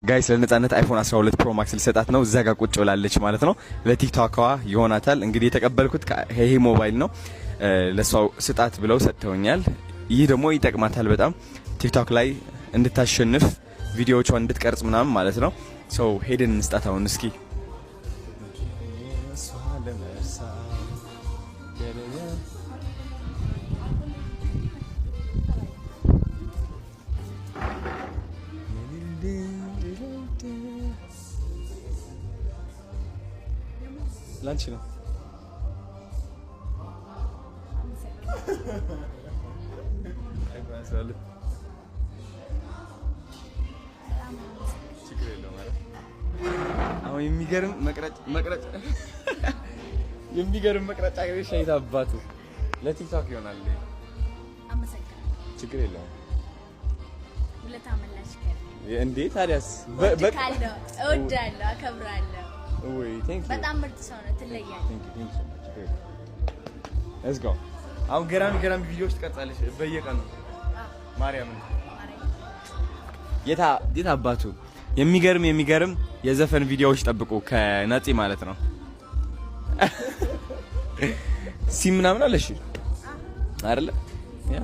ጋይስ ለነጻነት አይፎን 12 ፕሮ ማክስ ልሰጣት ነው። እዛ ጋር ቁጭ ብላለች ማለት ነው። ለቲክቶክዋ ይሆናታል። እንግዲህ የተቀበልኩት ከሄ ሞባይል ነው። ለሷው ስጣት ብለው ሰጥተውኛል። ይህ ደግሞ ይጠቅማታል በጣም ቲክቶክ ላይ እንድታሸንፍ ቪዲዮዎቿን እንድትቀርጽ ምናምን ማለት ነው። ሶ ሄደን እንስጣት አሁን እስኪ ላንቺ ነው አሁን የሚገርም መቅረጫ ግሬሽ አይታባቱ ለቲክቶክ ይሆናል። አመሰግናለሁ። ችግር የለውም። ሁለት አመላሽ ከ እንዴ ታዲያስ በቃለሁ። እወዳለሁ፣ አከብራለሁ። ወይ ቴንክ ዩ በጣም ምርጥ ሰው ነው። ትለያለህ። ቴንክ ዩ ሌትስ ጎ። አሁን ገራሚ ቪዲዮዎች ትቀርጻለሽ በየቀኑ ማርያም የታ አባቱ የሚገርም የዘፈን ቪዲዮዎች ጠብቁ ከነፂ ማለት ነው። ሲም ምናምን አለሽ አይደለ? ያ